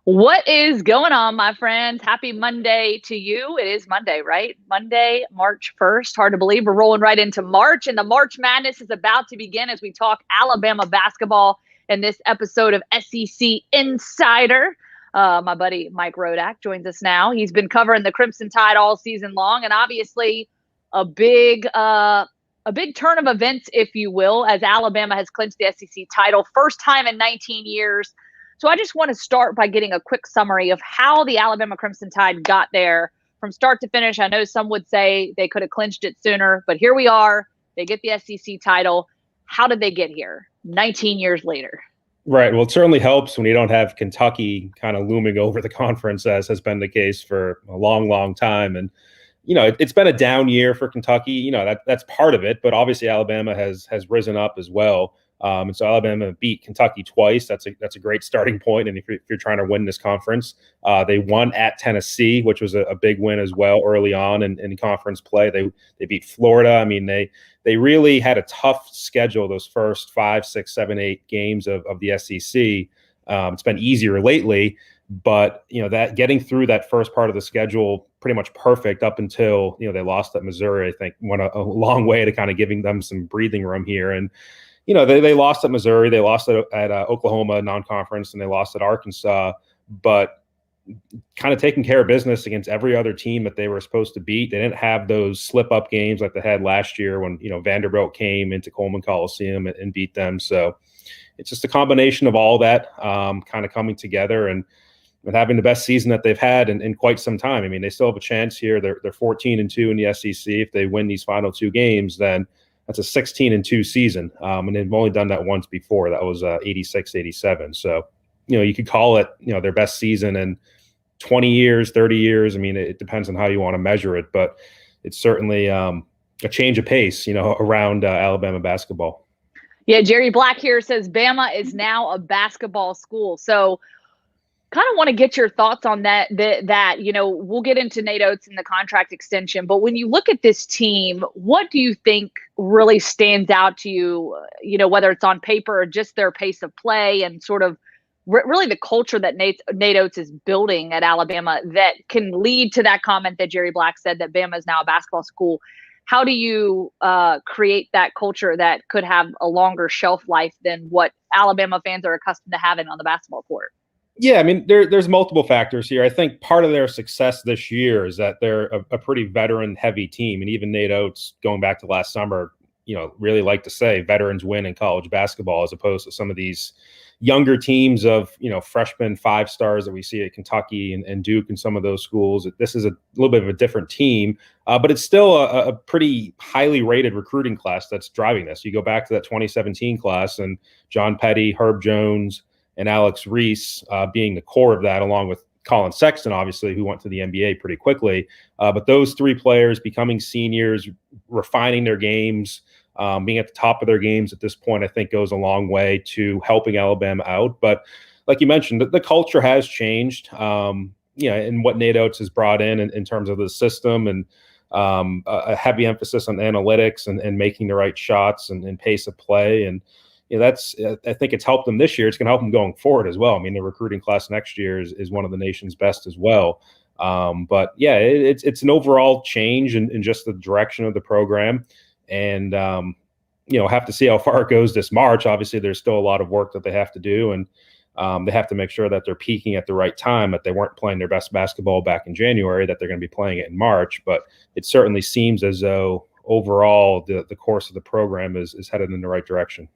What is going on, my friends? Happy Monday to you. It is Monday, right? Monday, March 1st. Hard to believe we're rolling right into March, and the March Madness is about to begin as we talk Alabama basketball in this episode of SEC Insider. My buddy Mike Rodak joins us now. He's been covering the Crimson Tide all season long, and obviously a big turn of events, if you will, as Alabama has clinched the SEC title, first time in 19 years. So I just want to start by getting a quick summary of how the Alabama Crimson Tide got there from start to finish. I know some would say they could have clinched it sooner, but here we are. They get the SEC title. How did they get here 19 years later? Right. Well, it certainly helps when you don't have Kentucky kind of looming over the conference, as has been the case for a long, long time. And, it's been a down year for Kentucky. That's part of it. But obviously, Alabama has risen up as well. And so Alabama beat Kentucky twice. That's a great starting point. And if you're trying to win this conference, they won at Tennessee, which was a big win as well early on in conference play. They beat Florida. I mean, they really had a tough schedule those first 5, 6, 7, 8 games of the SEC. It's been easier lately, but that getting through that first part of the schedule pretty much perfect up until they lost at Missouri. I think went a long way to kind of giving them some breathing room here. And they lost at Missouri, they lost at Oklahoma non-conference, and they lost at Arkansas, but kind of taking care of business against every other team that they were supposed to beat. They didn't have those slip-up games like they had last year when Vanderbilt came into Coleman Coliseum and beat them. So it's just a combination of all that kind of coming together and having the best season that they've had in quite some time. I mean, they still have a chance here. They're 14-2 in the SEC. If they win these final 2 games, then that's a 16-2 season, and they've only done that once before. That was 86-87. So, you could call it, their best season in 20 years, 30 years. I mean, it depends on how you want to measure it, but it's certainly a change of pace, around Alabama basketball. Yeah, Jerry Black here says Bama is now a basketball school. So kind of want to get your thoughts on that, we'll get into Nate Oates and the contract extension, but when you look at this team, what do you think really stands out to you, whether it's on paper or just their pace of play and sort of really the culture that Nate Oates is building at Alabama that can lead to that comment that Jerry Black said that Bama is now a basketball school? How do you create that culture that could have a longer shelf life than what Alabama fans are accustomed to having on the basketball court? Yeah, I mean, there's multiple factors here. I think part of their success this year is that they're a pretty veteran-heavy team. And even Nate Oates, going back to last summer, really like to say veterans win in college basketball as opposed to some of these younger teams of, freshman 5-stars that we see at Kentucky and Duke and some of those schools. This is a little bit of a different team, but it's still a pretty highly rated recruiting class that's driving this. You go back to that 2017 class and John Petty, Herb Jones, and Alex Reese being the core of that, along with Colin Sexton, obviously, who went to the NBA pretty quickly. But those 3 players becoming seniors, refining their games, being at the top of their games at this point, I think goes a long way to helping Alabama out. But like you mentioned, the culture has changed, and what Nate Oates has brought in terms of the system and a heavy emphasis on analytics and making the right shots and pace of play. And that's I think it's helped them this year. It's going to help them going forward as well. I mean, the recruiting class next year is one of the nation's best as well. But yeah, it's an overall change in just the direction of the program, and have to see how far it goes this March. Obviously, there's still a lot of work that they have to do, and they have to make sure that they're peaking at the right time. That they weren't playing their best basketball back in January, that they're going to be playing it in March. But it certainly seems as though overall the course of the program is headed in the right direction.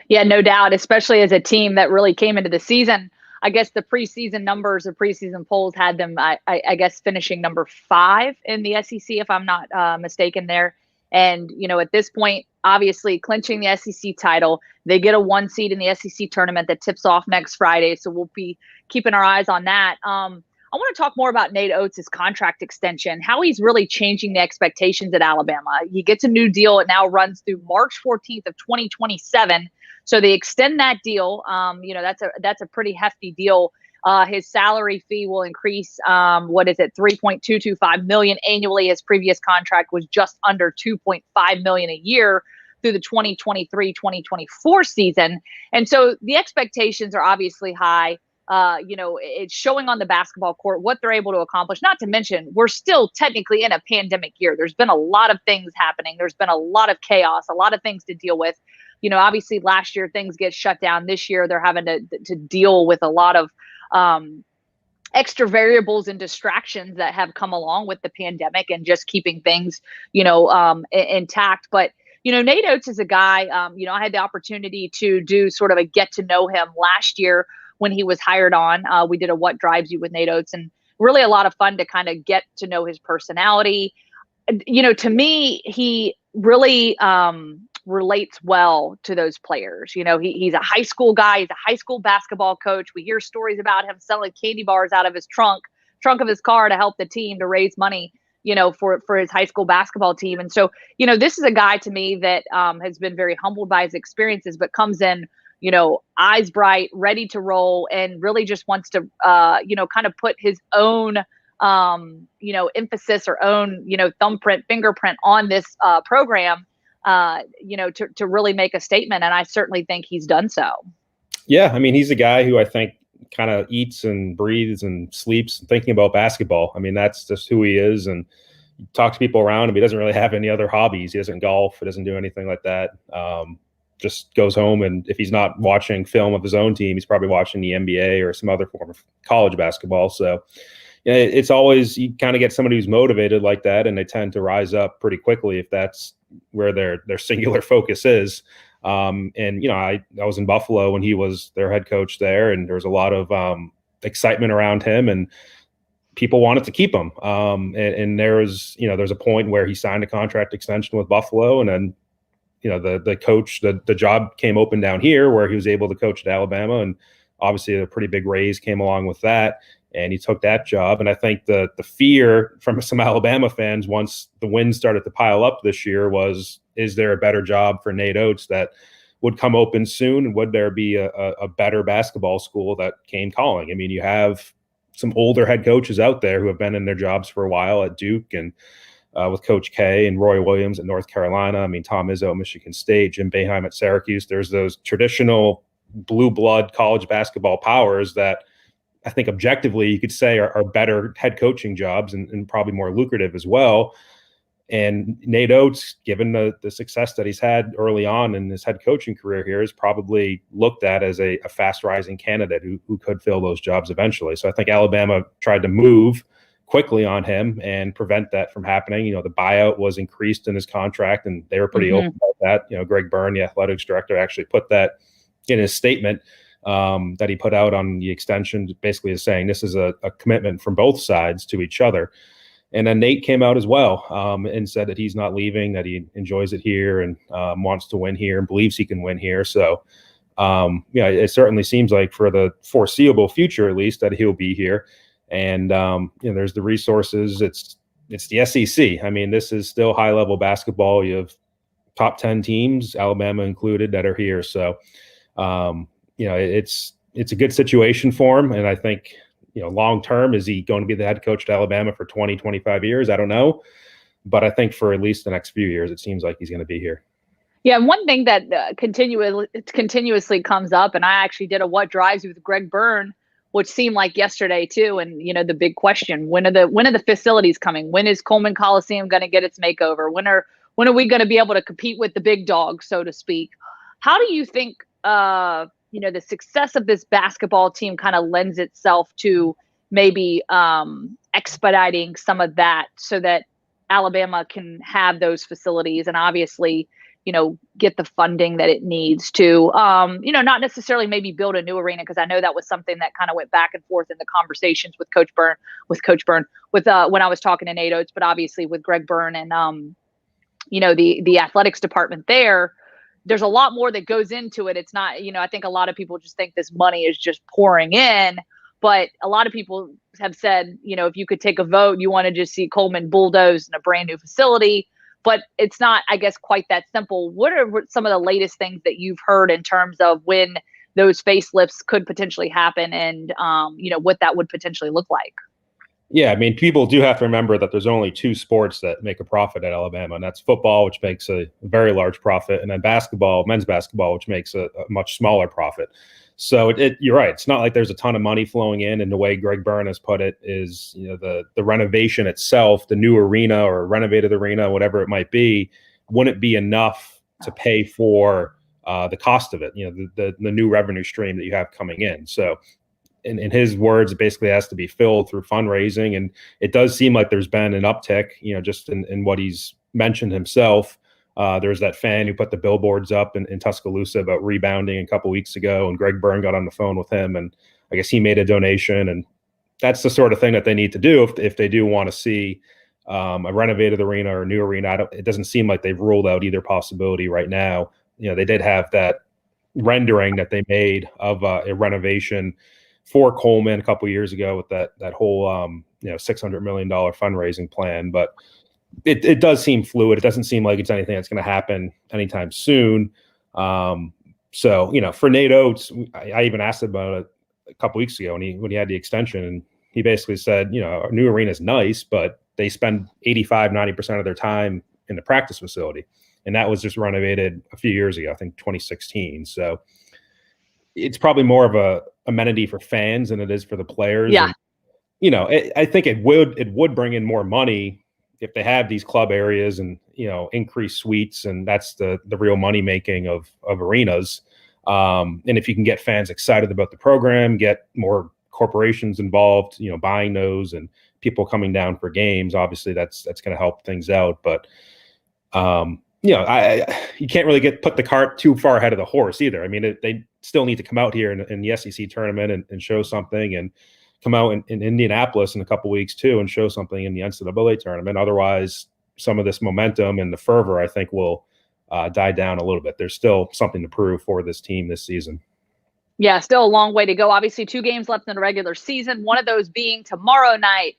Yeah, no doubt, especially as a team that really came into the season. I guess the preseason numbers or preseason polls had them, I guess, finishing number 5 in the SEC, if I'm not mistaken there. And, at this point, obviously clinching the SEC title, they get a 1 seed in the SEC tournament that tips off next Friday. So we'll be keeping our eyes on that. I want to talk more about Nate Oates' contract extension, how he's really changing the expectations at Alabama. He gets a new deal. It now runs through March 14th of 2027. So they extend that deal. That's a pretty hefty deal. His salary fee will increase. $3.225 million annually. His previous contract was just under $2.5 million a year through the 2023-2024 season. And so the expectations are obviously high. it's showing on the basketball court what they're able to accomplish. Not to mention, we're still technically in a pandemic year. There's been a lot of things happening. There's been a lot of chaos, a lot of things to deal with. Obviously last year things get shut down. This year they're having to deal with a lot of extra variables and distractions that have come along with the pandemic and just keeping things, intact. But Nate Oates is a guy, I had the opportunity to do sort of a get to know him last year when he was hired on. We did a What Drives You with Nate Oates, and really a lot of fun to kind of get to know his personality. To me, he really relates well to those players. He's a high school guy. He's a high school basketball coach. We hear stories about him selling candy bars out of his trunk of his car to help the team to raise money, for his high school basketball team. And so, this is a guy to me that has been very humbled by his experiences, but comes in, eyes bright, ready to roll, and really just wants to, kind of put his own, emphasis or own, thumbprint, fingerprint on this program, to really make a statement. And I certainly think he's done so. Yeah. I mean, he's a guy who I think kind of eats and breathes and sleeps thinking about basketball. I mean, that's just who he is. And you talk to people around him. He doesn't really have any other hobbies. He doesn't golf. He doesn't do anything like that. Just goes home, and if he's not watching film of his own team, he's probably watching the NBA or some other form of college basketball. So it's always, you kind of get somebody who's motivated like that, and they tend to rise up pretty quickly if that's where their singular focus is. I was in Buffalo when he was their head coach there, and there was a lot of excitement around him, and people wanted to keep him. And there's a point where he signed a contract extension with Buffalo, and then the coach, the job came open down here where he was able to coach at Alabama, and obviously a pretty big raise came along with that, and he took that job. And I think the fear from some Alabama fans once the wins started to pile up this year was, is there a better job for Nate Oates that would come open soon? And would there be a better basketball school that came calling? I mean, you have some older head coaches out there who have been in their jobs for a while at Duke, and with Coach K and Roy Williams at North Carolina. I mean, Tom Izzo at Michigan State, Jim Boeheim at Syracuse. There's those traditional blue blood college basketball powers that I think objectively you could say are better head coaching jobs and probably more lucrative as well. And Nate Oates, given the success that he's had early on in his head coaching career here, is probably looked at as a fast rising candidate who could fill those jobs eventually. So I think Alabama tried to move quickly on him and prevent that from happening. The buyout was increased in his contract, and they were pretty open about that. Greg Byrne, the athletics director, actually put that in his statement that he put out on the extension, basically is saying this is a commitment from both sides to each other. And then Nate came out as well and said that he's not leaving, that he enjoys it here and wants to win here and believes he can win here. So, it certainly seems like for the foreseeable future, at least, that he'll be here. And, there's the resources. It's the SEC. I mean, this is still high level basketball. You have top 10 teams, Alabama included, that are here. So, it's a good situation for him. And I think, long term, is he going to be the head coach at Alabama for 20, 25 years? I don't know. But I think for at least the next few years, it seems like he's going to be here. Yeah, and one thing that continuously comes up, and I actually did a What Drives You with Greg Byrne, which seemed like yesterday too. And the big question: when are the facilities coming? When is Coleman Coliseum going to get its makeover? When are we going to be able to compete with the big dogs, so to speak? How do you think the success of this basketball team kind of lends itself to maybe expediting some of that, so that Alabama can have those facilities and obviously get the funding that it needs to, not necessarily maybe build a new arena, because I know that was something that kind of went back and forth in the conversations with Coach Byrne, when I was talking to Nate Oates, but obviously with Greg Byrne and, the athletics department there. There's a lot more that goes into it. It's not, I think a lot of people just think this money is just pouring in, but a lot of people have said, if you could take a vote, you want to just see Coleman bulldozed in a brand new facility. But it's not, I guess, quite that simple. What are some of the latest things that you've heard in terms of when those facelifts could potentially happen and, what that would potentially look like? Yeah, I mean, people do have to remember that there's only two sports that make a profit at Alabama, and that's football, which makes a very large profit, and then basketball, men's basketball, which makes a much smaller profit. So you're right. It's not like there's a ton of money flowing in, and the way Greg Byrne has put it is, the renovation itself, the new arena or renovated arena, whatever it might be, wouldn't be enough to pay for the cost of it. The new revenue stream that you have coming in. So, in his words, it basically has to be filled through fundraising, and it does seem like there's been an uptick. Just in what he's mentioned himself. There's that fan who put the billboards up in Tuscaloosa about rebounding a couple weeks ago, and Greg Byrne got on the phone with him, and I guess he made a donation, and that's the sort of thing that they need to do if they do want to see a renovated arena or a new arena. It doesn't seem like they've ruled out either possibility right now. They did have that rendering that they made of a renovation for Coleman a couple years ago with that whole $600 million fundraising plan, but it does seem fluid. It doesn't seem like it's anything that's going to happen anytime soon. So, for Nate Oates, I even asked about it a couple weeks ago when he had the extension, and he basically said, a new arena is nice, but they spend 85-90% of their time in the practice facility. And that was just renovated a few years ago, I think 2016. So it's probably more of a amenity for fans than it is for the players. Yeah. And, I think it would bring in more money if they have these club areas and, increase suites, and that's the real money making of arenas. And if you can get fans excited about the program, get more corporations involved, buying those and people coming down for games, obviously that's going to help things out. But, you can't really put the cart too far ahead of the horse either. I mean, they still need to come out here in the SEC tournament and show something, and come out in Indianapolis in a couple weeks too and show something in the NCAA tournament. Otherwise, some of this momentum and the fervor, I think, will die down a little bit. There's still something to prove for this team this season. Yeah, still a long way to go. Obviously, 2 games left in the regular season. One of those being tomorrow night,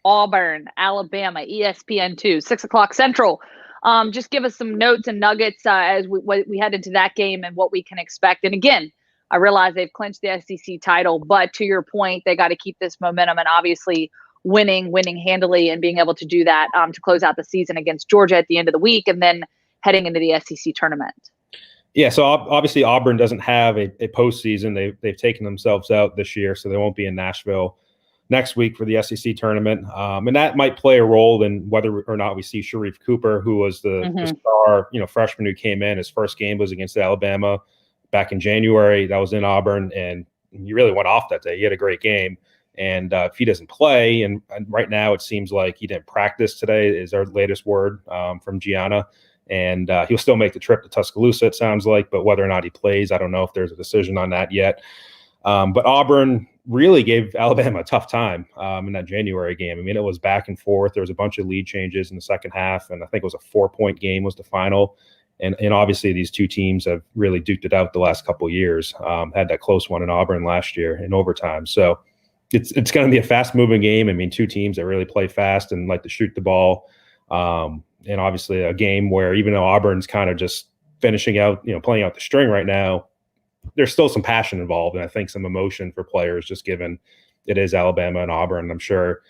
Auburn, Alabama, ESPN2, 6:00 Central. Just give us some notes and nuggets as we head into that game and what we can expect. And again, I realize they've clinched the SEC title, but to your point, they got to keep this momentum and obviously winning handily and being able to do that to close out the season against Georgia at the end of the week and then heading into the SEC tournament. Yeah, so obviously Auburn doesn't have a postseason. They've taken themselves out this year, so they won't be in Nashville next week for the SEC tournament. And that might play a role in whether or not we see Sharif Cooper, who was the star, freshman who came in. His first game was against Alabama back in January. That was in Auburn, and he really went off that day. He had a great game. And if he doesn't play, and right now it seems like he didn't practice today, is our latest word from Gianna. And he'll still make the trip to Tuscaloosa, it sounds like. But whether or not he plays, I don't know if there's a decision on that yet. But Auburn really gave Alabama a tough time in that January game. I mean, it was back and forth. There was a bunch of lead changes in the second half, and I think it was a 4-point game was the final. And obviously these two teams have really duked it out the last couple of years. Had that close one in Auburn last year in overtime. So it's going to be a fast-moving game. I mean, two teams that really play fast and like to shoot the ball. And obviously a game where even though Auburn's kind of just finishing out, playing out the string right now, there's still some passion involved, and I think some emotion for players, just given it is Alabama and Auburn. I'm sure,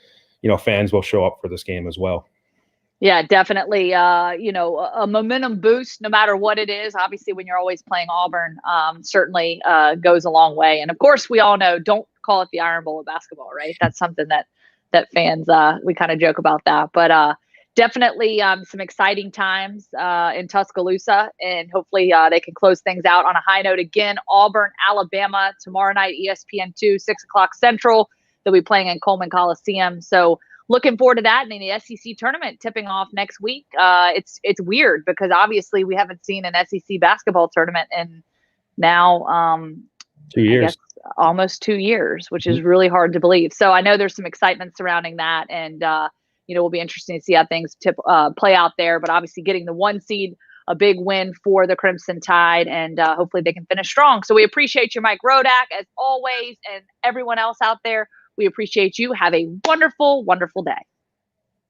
fans will show up for this game as well. Yeah, definitely. A momentum boost, no matter what it is. Obviously, when you're always playing Auburn, certainly goes a long way. And of course, we all know, don't call it the Iron Bowl of basketball, right? That's something that fans, we kind of joke about that. But definitely some exciting times in Tuscaloosa, and hopefully they can close things out on a high note. Again, Auburn, Alabama, tomorrow night, ESPN2, 6:00 Central. They'll be playing in Coleman Coliseum. So looking forward to that. And the SEC tournament tipping off next week. It's weird because obviously we haven't seen an SEC basketball tournament in now 2 years. I guess almost 2 years, which is really hard to believe. So I know there's some excitement surrounding that, and will be interesting to see how things play out there. But obviously getting the 1 seed, a big win for the Crimson Tide, and hopefully they can finish strong. So we appreciate you, Mike Rodak, as always, and everyone else out there. We appreciate you. Have a wonderful, wonderful day.